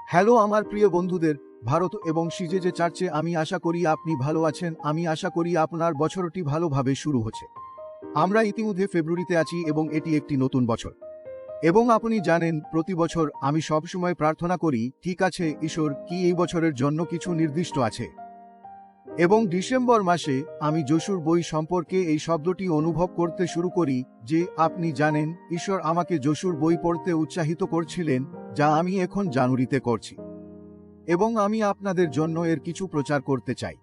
Hello আমার প্রিয় বন্ধুদের, ভারত এবং সিজেজে চার্চে আমি আশা করি আপনি ভালো আছেন। আমি আশা করি আপনার বছরটি ভালোভাবে শুরু হচ্ছে। আমরা ইতিমধ্যে ফেব্রুয়ারিতে আছি এবং এটি একটি নতুন বছর। এবং আপনি জানেন, প্রতি বছর আমি সবসময় প্রার্থনা করি, ঠিক আছে ঈশ্বর, কি এই বছরের জন্য কিছু নির্দিষ্ট আছে? এবং ডিসেম্বর মাসে আমি যশুর বই সম্পর্কে এই শব্দটি অনুভব করতে শুরু করি যে আপনি জানেন, ঈশ্বর আমাকে যশুর বই পড়তে উৎসাহিত করছিলেন, যা আমি এখন জানুয়ারিতে করছি। এবং আমি আপনাদের জন্য এর কিছু প্রচার করতে চাই।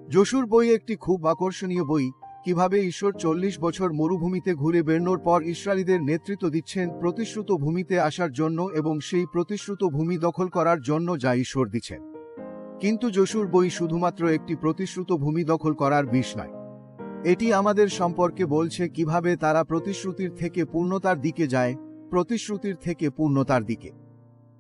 যশুর বই একটি খুব আকর্ষণীয় বই, কিভাবে ঈশ্বর 40 বছর মরুভূমিতে ঘুরে বেড়ানোর পর ইসরায়েলীদের নেতৃত্ব দিচ্ছেন প্রতিশ্রুত ভূমিতে আসার জন্য এবং সেই প্রতিশ্রুত ভূমি দখল করার জন্য যা ঈশ্বর দিচ্ছেন। কিন্তু যশুর বই শুধুমাত্র একটি প্রতিশ্রুত ভূমি দখল করার বিষয় নয়। এটি আমাদের সম্পর্কে বলছে কিভাবে তারা প্রতিশ্রুতির থেকে পূর্ণতার দিকে যায়, প্রতিশ্রুতির থেকে পূর্ণতার দিকে।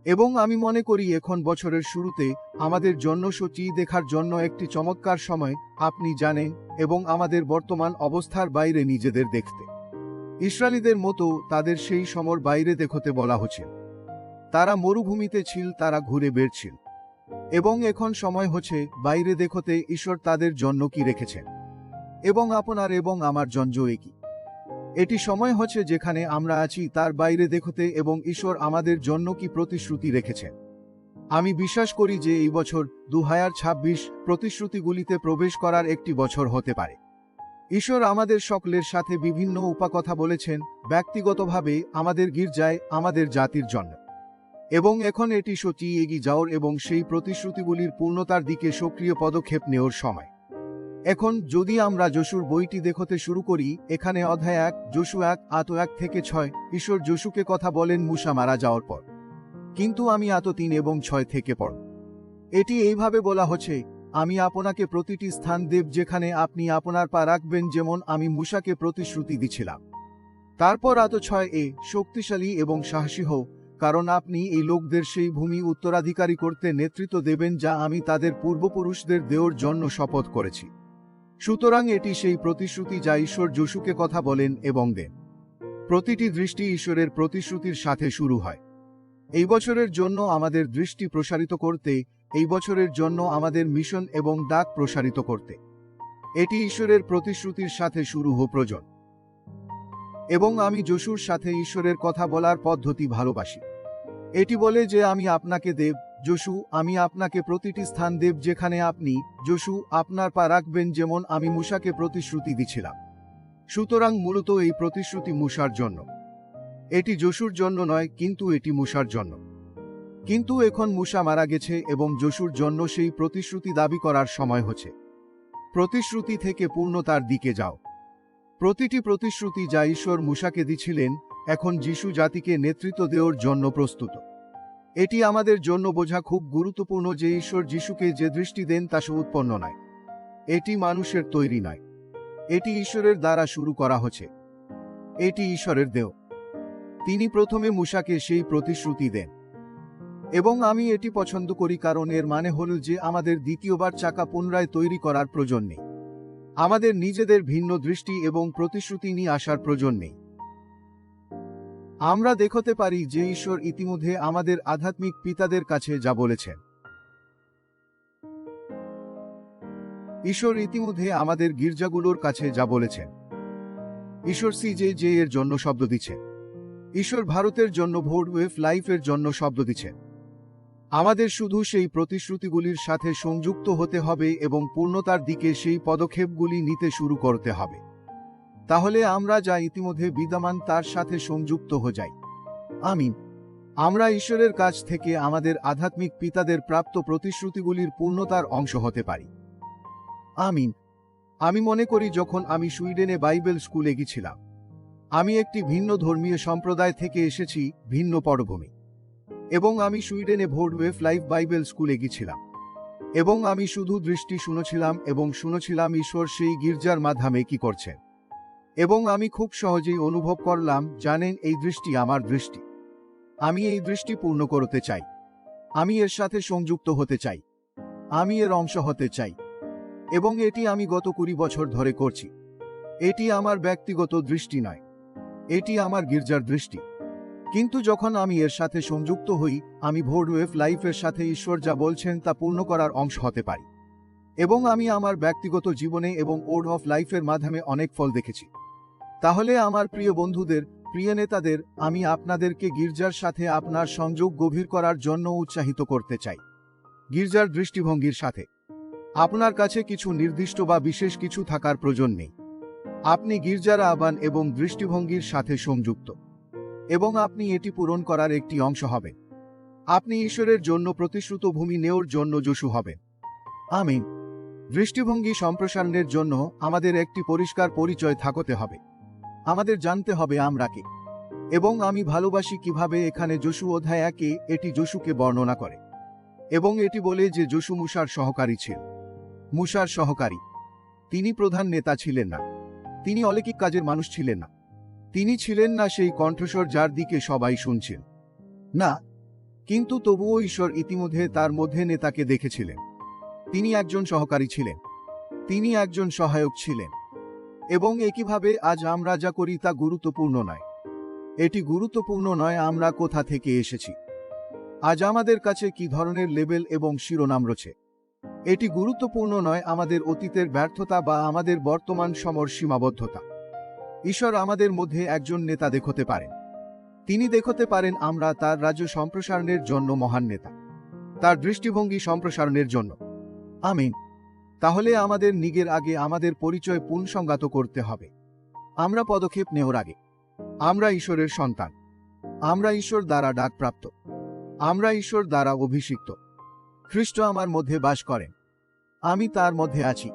এবং আমি মনে করি এখন বছরের শুরুতে আমাদের জন্য সত্যি দেখার জন্য একটি চমৎকার সময়, আপনি জানেন, এবং আমাদের বর্তমান অবস্থার বাইরে নিজেদের দেখতে। ইসরায়েলীদের মতো তাদের সেই সময়ের বাইরে দেখতে বলা হচ্ছে। তারা মরুভূমিতে ছিল, তারা ঘুরে বেড়ছিল। এবং এখন সময় হচ্ছে বাইরে দেখতে ঈশ্বর তাদের জন্য কি রেখেছেন, এবং আপনার এবং আমার জন্য কি। এটি সময় হচ্ছে যেখানে আমরা আছি তার বাইরে দেখতে এবং ঈশ্বর আমাদের জন্য কি প্রতিশ্রুতি রেখেছেন। আমি বিশ্বাস করি যে এই বছর 2026 প্রতিশ্রুতিগুলিতে প্রবেশ করার একটি বছর হতে পারে। ঈশ্বর আমাদের সকলের সাথে বিভিন্ন উপকথা বলেছেন, ব্যক্তিগতভাবে, আমাদের গির্জায়, আমাদের জাতির জন্য। এবং এখন এটি সত্যি এগিয়ে যাওয়ার এবং সেই প্রতিশ্রুতিগুলির পূর্ণতার দিকে সক্রিয় পদক্ষেপ নেওয়ার সময়। এখন যদি আমরা যশুর বইটি দেখতে শুরু করি, এখানে অধ্যায় 1, যশু 1 থেকে 6, ঈশ্বর যশুকে কথা বলেন মুসা মারা যাওয়ার পর। কিন্তু আমি 3 এবং 6 থেকে পড়ব। এটি এইভাবে বলা হচ্ছে, আমি আপনাকে প্রতিটি স্থান দেব যেখানে আপনি আপনার পা রাখবেন, যেমন আমি মুসাকে প্রতিশ্রুতি দিছিলাম। তারপর 6 শক্তিশালী এবং সাহসী হও, কারণ আপনি এই লোকদের সেই ভূমি উত্তরাধিকারী করতে নেতৃত্ব দেবেন যা আমি তাদের পূর্বপুরুষদের দেওয়ার জন্য শপথ করেছি। সুতরাং এটি সেই প্রতিশ্রুতি যা ঈশ্বর যশুকে কথা বলেন এবং দেন। প্রতিটি দৃষ্টি ঈশ্বরের প্রতিশ্রুতির সাথে শুরু হয়। এই বছরের জন্য আমাদের দৃষ্টি প্রসারিত করতে, এই বছরের জন্য আমাদের মিশন এবং ডাক প্রসারিত করতে। এটি ঈশ্বরের প্রতিশ্রুতির সাথে শুরু হওয়া প্রয়োজন। এবং আমি যশুর সাথে ঈশ্বরের কথা বলার পদ্ধতি ভালোবাসি। এটি বলে যে আমি আপনাকে দেব, যশু, আমি আপনাকে প্রতিটি স্থান দেব যেখানে আপনি, যশু, আপনার পা রাখবেন, যেমন আমি মুসাকে প্রতিশ্রুতি দিছিলাম। সুতরাং মূলত এই প্রতিশ্রুতি মুসার জন্য। এটি যশুর জন্য নয়, কিন্তু এটি মুসার জন্য। কিন্তু এখন মুসা মারা গেছে এবং যশুর জন্য সেই প্রতিশ্রুতি দাবি করার সময় হচ্ছে। প্রতিশ্রুতি থেকে পূর্ণতার দিকে যাও। প্রতিটি প্রতিশ্রুতি যা ঈশ্বর মুসাকে দিছিলেন, এখন যিশু জাতিকে নেতৃত্ব দেওয়ার জন্য প্রস্তুত। এটি আমাদের জন্য বোঝা খুব গুরুত্বপূর্ণ যে ঈশ্বর যিশুকে যে দৃষ্টি দেন তা উৎপন্ন নয়। এটি মানুষের তৈরি নয়। এটি ঈশ্বরের দ্বারা শুরু করা হচ্ছে। এটি ঈশ্বরের দেও। তিনি প্রথমে মুসাকে সেই প্রতিশ্রুতি দেন। এবং আমি এটি পছন্দ করি কারণ এর মানে হল যে আমাদের দ্বিতীয়বার চাকা পুনরায় তৈরি করার প্রয়োজন নেই। আমাদের নিজেদের ভিন্ন দৃষ্টি এবং প্রতিশ্রুতি নিয়ে আসার প্রয়োজন নেই। আমরা দেখতে পারি যে ঈশ্বর ইতিমধ্যে আমাদের আধ্যাত্মিক পিতাদের কাছে যা বলেছেন। ঈশ্বর ইতিমধ্যে আমাদের গির্জাগুলোর কাছে যা বলেছেন। ঈশ্বর সিজে এর জন্য শব্দ দিচ্ছেন। ঈশ্বর ভারতের জন্য ভোট ওয়েভ লাইফের জন্য শব্দ দিচ্ছেন। আমাদের শুধু সেই প্রতিশ্রুতিগুলির সাথে সংযুক্ত হতে হবে এবং পূর্ণতার দিকে সেই পদক্ষেপগুলি নিতে শুরু করতে হবে। তাহলে আমরা যা ইতিমধ্যে বিদ্যমান তার সাথে সংযুক্ত হয়ে যাই। আমিন। আমরা ঈশ্বরের কাছ থেকে আমাদের আধ্যাত্মিক পিতাদের প্রাপ্ত প্রতিশ্রুতিগুলির পূর্ণতার অংশ হতে পারি। আমিন। আমি মনে করি যখন আমি সুইডেনে বাইবেল স্কুলে গিয়েছিলাম। আমি একটি ভিন্ন ধর্মীয় সম্প্রদায় থেকে এসেছি, ভিন্ন পটভূমি। এবং আমি সুইডেনে ভোট ওয়েভ লাইফ বাইবেল স্কুলে গিয়েছিলাম। এবং আমি শুধু দৃষ্টি শুনেছিলাম এবং শুনেছিলাম ঈশ্বর সেই গির্জার মাধ্যমে কি করছেন। এবং আমি খুব সহজেই অনুভব করলাম, জানেন, এই দৃষ্টি আমার দৃষ্টি। আমি এই দৃষ্টি পূর্ণ করতে চাই। আমি এর সাথে সংযুক্ত হতে চাই। আমি এর অংশ হতে চাই। এবং এটি আমি গত 20 বছর ধরে করছি। এটি আমার ব্যক্তিগত দৃষ্টি নয়। এটি আমার গির্জার দৃষ্টি। কিন্তু যখন আমি এর সাথে সংযুক্ত হই, আমি ভোরওয়েভ লাইফের সাথে ঈশ্বর যা বলছেন তা পূর্ণ করার অংশ হতে পারি। এবং আমি আমার ব্যক্তিগত জীবনে এবং ওয়ার্ড অফ লাইফের মাধ্যমে অনেক ফল দেখেছি। তাহলে আমার প্রিয় বন্ধুদের, প্রিয় নেতাদের, আমি আপনাদেরকে গির্জার সাথে আপনার সংযোগ গভীর করার জন্য উৎসাহিত করতে চাই। গির্জার দৃষ্টিভঙ্গির সাথে আপনার কাছে কিছু নির্দিষ্ট বা বিশেষ কিছু থাকার প্রয়োজন নেই। আপনি গির্জার আহ্বান এবং দৃষ্টিভঙ্গির সাথে সংযুক্ত, এবং আপনি এটি পূরণ করার একটি অংশ হবেন। আপনি ঈশ্বরের জন্য প্রতিশ্রুত ভূমি নেওয়ার জন্য যশু হবেন। আমিন। দৃষ্টিভঙ্গি সম্প্রসারণের জন্য আমাদের একটি পরিষ্কার পরিচয় থাকতে হবে। আমাদের জানতে হবে আমরা কে, এবং আমি ভালোবাসি কিভাবে এখানে যশু অধ্যায় 1 এটি যশুকে বর্ণনা করে, এবং এটি বলে যে যশু মুসার সহকারী ছিল। মুসার সহকারী। তিনি প্রধান নেতা ছিলেন না, তিনি অলৌকিক কাজের মানুষ ছিলেন না, তিনি ছিলেন না সেই কণ্ঠস্বর যার দিকে সবাই শুনছেন না, কিন্তু তবুও ঈশ্বর ইতিমধ্যে তার মধ্যে নেতাকে দেখেছিলেন। তিনি একজন সহকারী ছিলেন, তিনি একজন সহায়ক ছিলেন। এবং একইভাবে আজ আমরা যা করি তা গুরুত্বপূর্ণ নয়। এটি গুরুত্বপূর্ণ নয় আমরা কোথা থেকে এসেছি, আজ আমাদের কাছে কি ধরনের লেবেল এবং শিরোনাম রয়েছে। এটি গুরুত্বপূর্ণ নয় আমাদের অতীতের ব্যর্থতা বা আমাদের বর্তমান সময়ের সীমাবদ্ধতা। ঈশ্বর আমাদের মধ্যে একজন নেতা দেখাতে পারেন। তিনি দেখাতে পারেন আমরা তার রাজ্য সম্প্রসারণের জন্য মহান নেতা, তার দৃষ্টিভঙ্গি সম্প্রসারণের জন্য। আমিন। তাহলে আমাদের নিজের আগে আমাদের পরিচয় পুনঃসংজ্ঞাত করতে হবে। আমরা পদক্ষেপ নেওয়ার আগে আমরা ঈশ্বরের সন্তান, আমরা ঈশ্বর দ্বারা ডাকপ্রাপ্ত, আমরা ঈশ্বর দ্বারা অভিষিক্ত। খ্রিস্ট আমার মধ্যে বাস করেন, আমি তার মধ্যে আছি।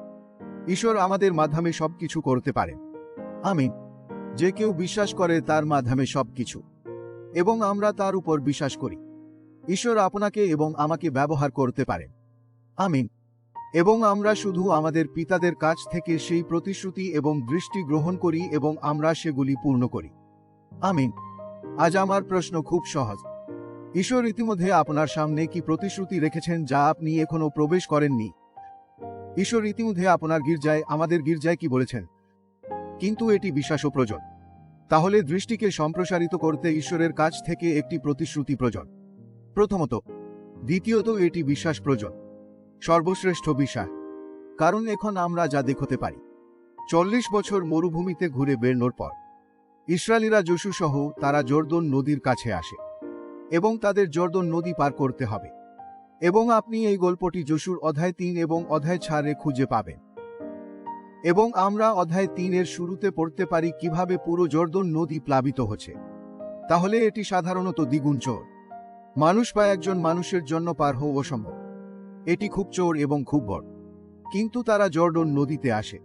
ঈশ্বর আমাদের মাধ্যমে সবকিছু করতে পারেন। আমিন। যে কেউ বিশ্বাস করে তার মাধ্যমে সবকিছু, এবং আমরা তার উপর বিশ্বাস করি। ঈশ্বর আপনাকে এবং আমাকে ব্যবহার করতে পারেন। আমিন। এবং আমরা শুধু আমাদের পিতাদের কাছ থেকে সেই প্রতিশ্রুতি এবং দৃষ্টি গ্রহণ করি এবং আমরা সেগুলি পূর্ণ করি। আমিন। আজ আমার প্রশ্ন খুব সহজ। ঈশ্বর ইতিমধ্যে আপনার সামনে কি প্রতিশ্রুতি রেখেছেন যা আপনি এখনো প্রবেশ করেননি? ঈশ্বর ইতিমধ্যে আপনার গির্জায়, আমাদের গির্জায় কি বলেছেন? কিন্তু এটি বিশ্বাসও প্রয়োজন। তাহলে দৃষ্টিকে সম্প্রসারিত করতে ঈশ্বরের কাছ থেকে একটি প্রতিশ্রুতি প্রয়োজন, প্রথমত। দ্বিতীয়ত, এটি বিশ্বাস প্রয়োজন, সর্বশ্রেষ্ঠ বিশ্বাস। কারণ এখন আমরা যা দেখতে পারি, 40 বছর মরুভূমিতে ঘুরে বেড়ানোর পর ইসরায়েলিরা যশু সহ তারা জর্দন নদীর কাছে আসে, এবং তাদের জর্দন নদী পার করতে হবে। এবং আপনি এই গল্পটি যশুর অধ্যায় 3 এবং অধ্যায় 4 খুঁজে পাবেন। এবং আমরা অধ্যায় 3 এর শুরুতে পড়তে পারি কিভাবে পুরো জর্দন নদী প্লাবিত হচ্ছে। তাহলে এটি সাধারণত দ্বিগুণ চোর মানুষ বা একজন মানুষের জন্য পার হওয়া অসম্ভব। এটি খুব চোর এবং খুব বড়। কিন্তু তারা জর্দন নদীতে আসে,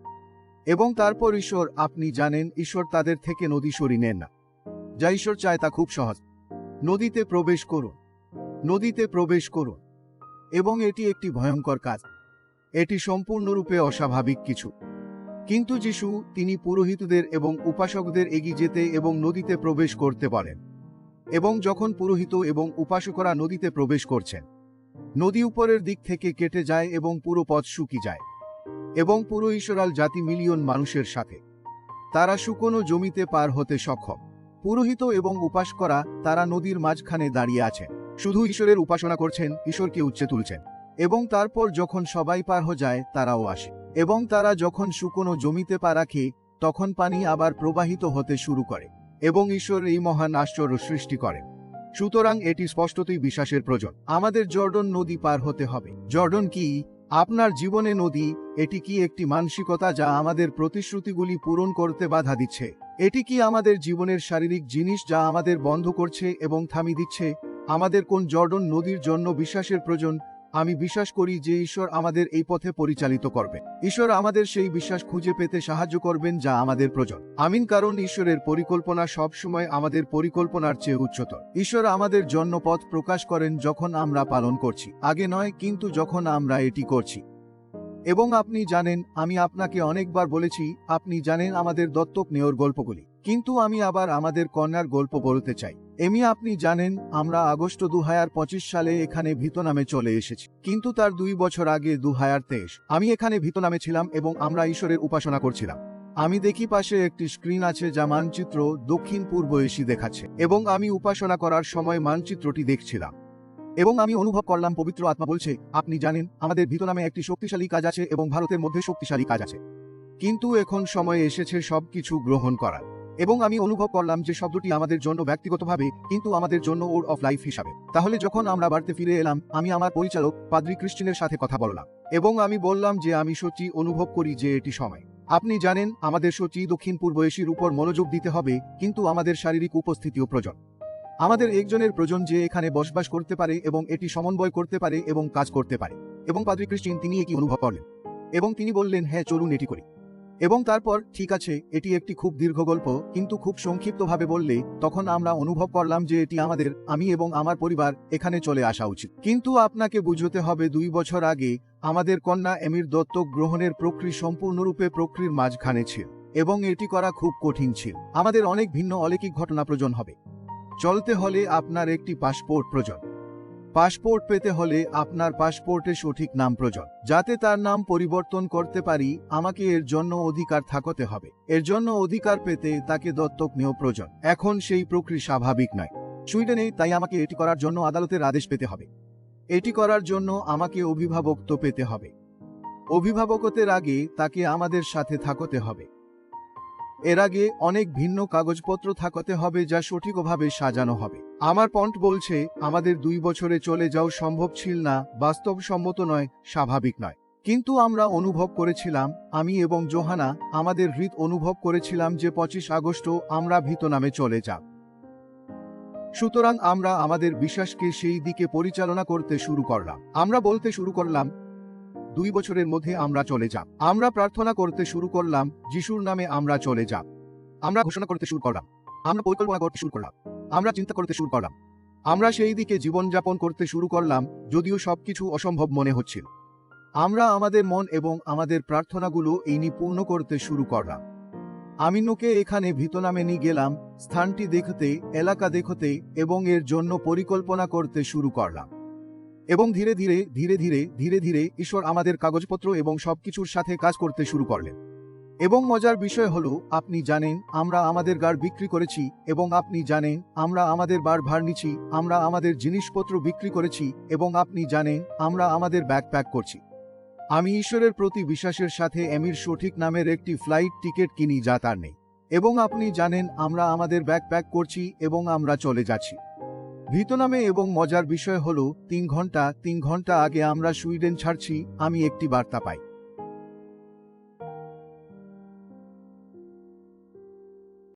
এবং তারপর ঈশ্বর, আপনি জানেন, ঈশ্বর তাদের থেকে নদী সরিয়ে নেন না। যা ঈশ্বর চায় তা খুব সহজ। নদীতে প্রবেশ করুন, নদীতে প্রবেশ করুন। এবং এটি একটি ভয়ঙ্কর কাজ, এটি সম্পূর্ণরূপে অস্বাভাবিক কিছু। কিন্তু যিশু, তিনি পুরোহিতদের এবং উপাসকদের এগিয়ে যেতে এবং নদীতে প্রবেশ করতে বলেন। এবং যখন পুরোহিত এবং উপাসকরা নদীতে প্রবেশ করছেন, নদী উপরের দিক থেকে কেটে যায় এবং পুরো পথ শুকিয়ে যায়। এবং পুরো ইসরায়েল জাতি মিলিয়ন মানুষের সাথে তারা শুকনো জমিতে পার হতে সক্ষম। পুরোহিত এবং উপাসকরা তারা নদীর মাঝখানে দাঁড়িয়ে আছেন, শুধু ঈশ্বরের উপাসনা করছেন, ঈশ্বরকে উচ্চে তুলছেন। এবং তারপর যখন সবাই পার হয়ে যায়, তারাও আসে। এবং তারা যখন শুকনো জমিতে পা রাখে, তখন পানি আবার প্রবাহিত হতে শুরু করে, এবং ঈশ্বর এই মহান আশ্চর্য সৃষ্টি করেন। সুতরাং এটি স্পষ্টতই বিশ্বাসের প্রয়োজন। আমাদের জর্দন নদী পার হতে হবে। জর্দন কি আপনার জীবনে নদী? এটি কি একটি মানসিকতা যা আমাদের প্রতিশ্রুতিগুলি পূরণ করতে বাধা দিচ্ছে? এটি কি আমাদের জীবনের শারীরিক জিনিস যা আমাদের বন্ধ করছে এবং থামিয়ে দিচ্ছে? আমাদের কোন জর্দন নদীর জন্য বিশ্বাসের প্রয়োজন? আমি বিশ্বাস করি যে ঈশ্বর আমাদের এই পথে পরিচালিত করবেন। ঈশ্বর আমাদের সেই বিশ্বাস খুঁজে পেতে সাহায্য করবেন যা আমাদের প্রয়োজন। আমিন। কারণ ঈশ্বরের পরিকল্পনা সবসময় আমাদের পরিকল্পনার চেয়ে উচ্চতর। ঈশ্বর আমাদের জন্য পথ প্রকাশ করেন যখন আমরা পালন করছি, আগে নয়, কিন্তু যখন আমরা এটি করছি। এবং আপনি জানেন, আমি আপনাকে অনেকবার বলেছি, আপনি জানেন আমাদের দত্তক নেওয়ার গল্পগুলি, কিন্তু আমি আবার আমাদের কন্যার গল্প বলতে চাই। আপনি জানেন, আমরা আগস্ট 2025 সালে এখানে ভিয়েতনামে চলে এসেছি, কিন্তু তার 2 বছর আগে 2023 আমি এখানে ভিয়েতনামে ছিলাম এবং আমরা ঈশ্বরের উপাসনা করছিলাম। আমি দেখি পাশে একটি স্ক্রিন আছে যা মানচিত্র দক্ষিণ পূর্ব এশিয়া দেখাচ্ছে, এবং আমি উপাসনা করার সময় মানচিত্রটি দেখছিলাম এবং আমি অনুভব করলাম পবিত্র আত্মা বলছে, আপনি জানেন আমাদের ভিতনামে একটি শক্তিশালী কাজ আছে এবং ভারতের মধ্যে শক্তিশালী কাজ আছে, কিন্তু এখন সময় এসেছে সবকিছু গ্রহণ করার। এবং আমি অনুভব করলাম যে শব্দটি আমাদের জন্য ব্যক্তিগতভাবে, কিন্তু আমাদের জন্য ওর অফ লাইফ হিসাবে। তাহলে যখন আমরা বাড়িতে ফিরে এলাম, আমি আমার পরিচালক পাদ্রি ক্রিস্টিনের সাথে কথা বললাম এবং আমি বললাম যে আমি সত্যি অনুভব করি যে এটি সময়। আপনি জানেন আমাদের সত্যি দক্ষিণ পূর্ব এশিয়ার উপর মনোযোগ দিতে হবে, কিন্তু আমাদের শারীরিক উপস্থিতিও প্রয়োজন। আমাদের একজনের প্রয়োজন যে এখানে বসবাস করতে পারে এবং এটি সমন্বয় করতে পারে এবং কাজ করতে পারে। এবং পাদ্রি ক্রিস্টিন তিনি এটি অনুভব করলেন এবং তিনি বললেন, হ্যাঁ চলুন এটি করি। এবং তারপর ঠিক আছে, এটি একটি খুব দীর্ঘ গল্প, কিন্তু খুব সংক্ষিপ্তভাবে বললে তখন আমরা অনুভব করলাম যে এটি আমাদের, আমি এবং আমার পরিবার এখানে চলে আসা উচিত। কিন্তু আপনাকে বুঝতে হবে 2 বছর আগে আমাদের কন্যা এমির দত্তক গ্রহণের প্রক্রিয়া সম্পূর্ণরূপে প্রক্রিয়ার মাঝখানে ছিল এবং এটি করা খুব কঠিন ছিল। আমাদের অনেক ভিন্ন অলৌকিক ঘটনা প্রয়োজন হবে। চলতে হলে আপনার একটি পাসপোর্ট প্রয়োজন। পাসপোর্ট পেতে হলে আপনার পাসপোর্টে সঠিক নাম প্রয়োজন, যাতে তার নাম পরিবর্তন করতে পারি। আমাকে এর জন্য অধিকার থাকতে হবে। এর জন্য অধিকার পেতে তাকে দত্তক নেওয়া প্রয়োজন। এখন সেই প্রক্রিয়া স্বাভাবিক নয় সুইডেনে, তাই আমাকে এটি করার জন্য আদালতের আদেশ পেতে হবে। এটি করার জন্য আমাকে অভিভাবকত্ব পেতে হবে। অভিভাবকত্বের আগে তাকে আমাদের সাথে থাকতে হবে। এর আগে অনেক ভিন্ন কাগজপত্র থাকতে হবে যা সঠিকভাবে সাজানো হবে। আমার পয়েন্ট বলছে আমাদের 2 বছরে চলে যাওয়া সম্ভব ছিল না, বাস্তবসম্মত নয়, স্বাভাবিক নয়। কিন্তু আমরা অনুভব করেছিলাম, আমি এবং জোহানা আমাদের হৃদ অনুভব করেছিলাম যে 25 আগস্ট আমরা ভিতনামে চলে যাব। সুতরাং আমরা আমাদের বিশ্বাসকে সেই দিকে পরিচালনা করতে শুরু করলাম। আমরা বলতে শুরু করলাম 2 বছরের মধ্যে আমরা চলে যাব। আমরা প্রার্থনা করতে শুরু করলাম, যিশুর নামে আমরা চলে যাব। আমরা ঘোষণা করতে শুরু করলাম। আমরা পরিকল্পনা করতে শুরু করলাম। আমরা চিন্তা করতে শুরু করলাম। আমরা সেই দিকে জীবনযাপন করতে শুরু করলাম, যদিও সবকিছু অসম্ভব মনে হচ্ছিল। আমরা আমাদের মন এবং আমাদের প্রার্থনাগুলো এই নিয়ে পূর্ণ করতে শুরু করলাম। আমি নোকে এখানে ভিতনামে নিয়ে গেলাম, স্থানটি দেখতে, এলাকা দেখতে এবং এর জন্য পরিকল্পনা করতে শুরু করলাম। এবং ধীরে ধীরে ধীরে ধীরে ধীরে ধীরে ঈশ্বর আমাদের কাগজপত্র এবং সবকিছুর সাথে কাজ করতে শুরু করলেন। এবং মজার বিষয় হলো, আপনি জানেন আমরা আমাদের গাড় বিক্রি করেছি, এবং আপনি জানেন আমরা আমাদের বার ভার নিচ্ছি, আমরা আমাদের জিনিসপত্র বিক্রি করেছি, এবং আপনি জানেন আমরা আমাদের ব্যাগ প্যাক করছি। আমি ঈশ্বরের প্রতি বিশ্বাসের সাথে এমির সঠিক নামের একটি ফ্লাইট টিকিট কিনি যা তার নেই। এবং আপনি জানেন আমরা আমাদের ব্যাগ প্যাক করছি এবং আমরা চলে যাচ্ছি ভিতনামে। এবং মজার বিষয় হলো 3 ঘন্টা আগে আমরা সুইডেন ছাড়ছি, আমি একটি বার্তা পাই।